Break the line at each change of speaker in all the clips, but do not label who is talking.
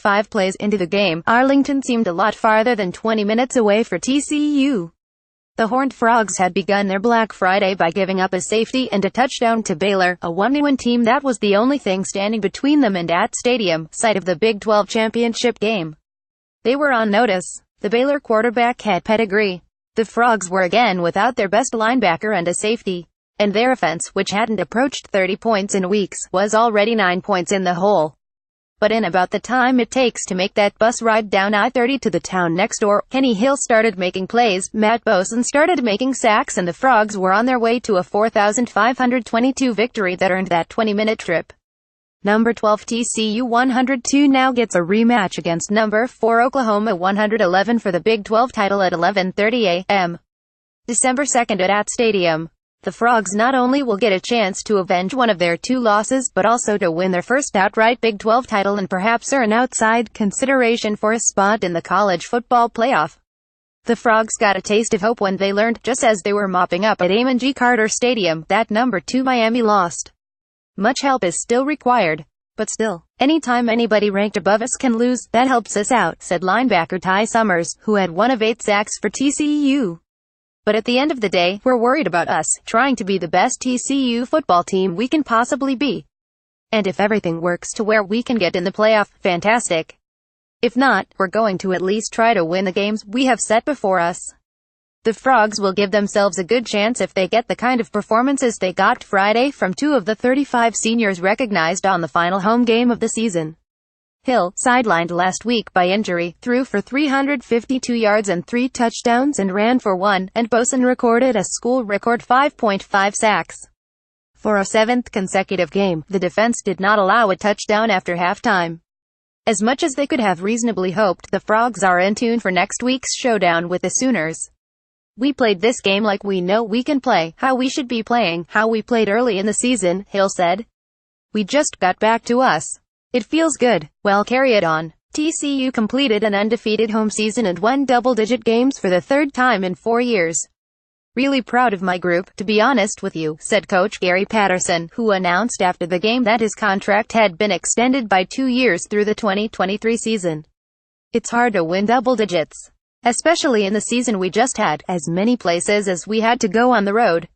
5 plays into the game, Arlington seemed a lot farther than 20 minutes away for TCU. The Horned Frogs had begun their Black Friday by giving up a safety and a touchdown to Baylor, a 1-win team that was the only thing standing between them and at Stadium, site of the Big 12 championship game. They were on notice. The Baylor quarterback had pedigree. The Frogs were again without their best linebacker and a safety. And their offense, which hadn't approached 30 points in weeks, was already 9 points in the hole. But in about the time it takes to make that bus ride down I-30 to the town next door, Kenny Hill started making plays, Matt Boson started making sacks, and the Frogs were on their way to a 4,522 victory that earned that 20-minute trip. Number 12 TCU 102 now gets a rematch against number 4 Oklahoma 111 for the Big 12 title at 11:30 a.m. December 2nd at Stadium. The Frogs not only will get a chance to avenge one of their 2 losses, but also to win their first outright Big 12 title and perhaps earn outside consideration for a spot in the college football playoff. The Frogs got a taste of hope when they learned, just as they were mopping up at Amon G. Carter Stadium, that number 2 Miami lost. Much help is still required. But still, anytime anybody ranked above us can lose, that helps us out, said linebacker Ty Summers, who had 1 of 8 sacks for TCU. But at the end of the day, we're worried about us, trying to be the best TCU football team we can possibly be. And if everything works to where we can get in the playoff, fantastic. If not, we're going to at least try to win the games we have set before us. The Frogs will give themselves a good chance if they get the kind of performances they got Friday from 2 of the 35 seniors recognized on the final home game of the season. Hill, sidelined last week by injury, threw for 352 yards and 3 touchdowns and ran for 1, and Boson recorded a school record 5.5 sacks. For a 7th consecutive game, the defense did not allow a touchdown after halftime. As much as they could have reasonably hoped, the Frogs are in tune for next week's showdown with the Sooners. We played this game like we know we can play, how we should be playing, how we played early in the season, Hill said. We just got back to us. It feels good. Well, carry it on. TCU completed an undefeated home season and won double-digit games for the 3rd time in 4 years. Really proud of my group, to be honest with you, said Coach Gary Patterson, who announced after the game that his contract had been extended by 2 years through the 2023 season. It's hard to win double digits, especially in the season we just had, as many places as we had to go on the road.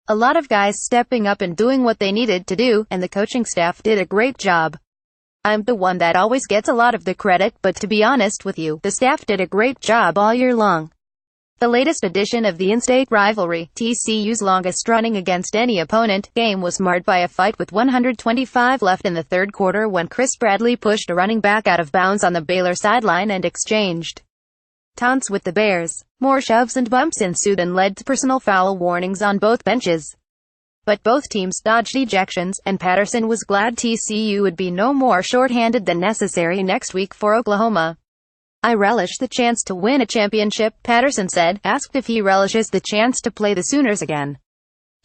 A lot of guys stepping up and doing what they needed to do, and the coaching staff did a great job. I'm the one that always gets a lot of the credit, but to be honest with you, the staff did a great job all year long. The latest edition of the in-state rivalry, TCU's longest running against any opponent, game was marred by a fight with 125 left in the 3rd quarter when Chris Bradley pushed a running back out of bounds on the Baylor sideline and exchanged taunts with the Bears. More shoves and bumps ensued and led to personal foul warnings on both benches. But both teams dodged ejections, and Patterson was glad TCU would be no more short-handed than necessary next week for Oklahoma. I relish the chance to win a championship, Patterson said, asked if he relishes the chance to play the Sooners again.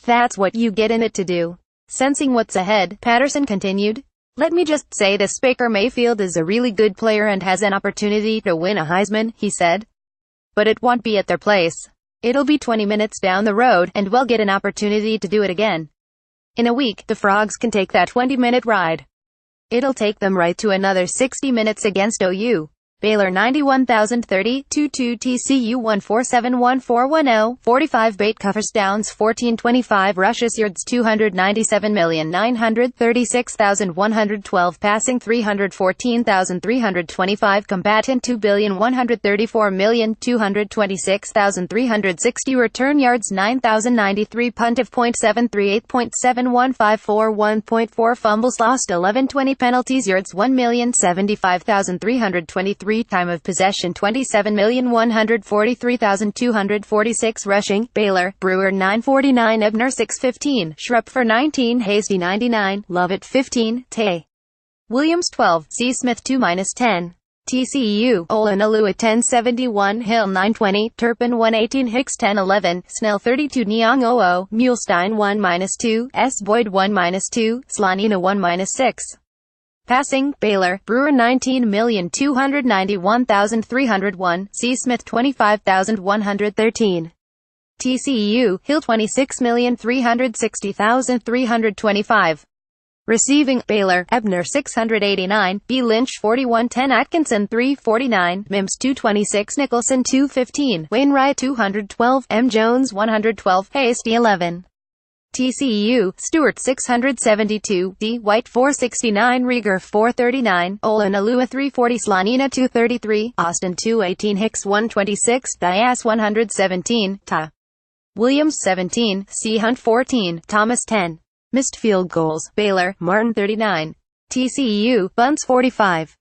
That's what you get in it to do. Sensing what's ahead, Patterson continued. Let me just say this: Baker Mayfield is a really good player and has an opportunity to win a Heisman, he said. But it won't be at their place. It'll be 20 minutes down the road, and we'll get an opportunity to do it again. In a week, the Frogs can take that 20-minute ride. It'll take them right to another 60 minutes against OU. Baylor 91,030, 2-2 TCU 1471410, 45 bait covers downs 1425 rushes yards 297,936,112 passing 314,325 combatant 2,134,226,360 return yards 9,093 punt of .738 .7154 1.4 fumbles lost 1120 penalties yards 1,075,323 time of possession 27,143,246 rushing. Baylor, Brewer 949, Ebner 615, Schrupp for 19, Hasty 99, Lovett 15, Tay Williams 12, C. Smith 2-10. TCU, Olanalu 1071, Hill 920, Turpin 118, Hicks 1011, Snell 32, Neong 00, Mulestein 1-2, S. Boyd 1-2, Slanina 1-6. Passing, Baylor, Brewer 19,291,301, C. Smith 25,113. TCU, Hill 26,360,325. Receiving, Baylor, Ebner 689, B. Lynch 4110, Atkinson 349, Mims 226, Nicholson 215, Wainwright 212, M. Jones 112, Hasty 11. TCU, Stewart 672, D. White 469, Rieger 439, Olin-Alua 340, Slanina 233, Austin 218, Hicks 126, Diaz 117, Ta. Williams 17, C. Hunt 14, Thomas 10. Missed field goals, Baylor, Martin 39. TCU, Bunce 45.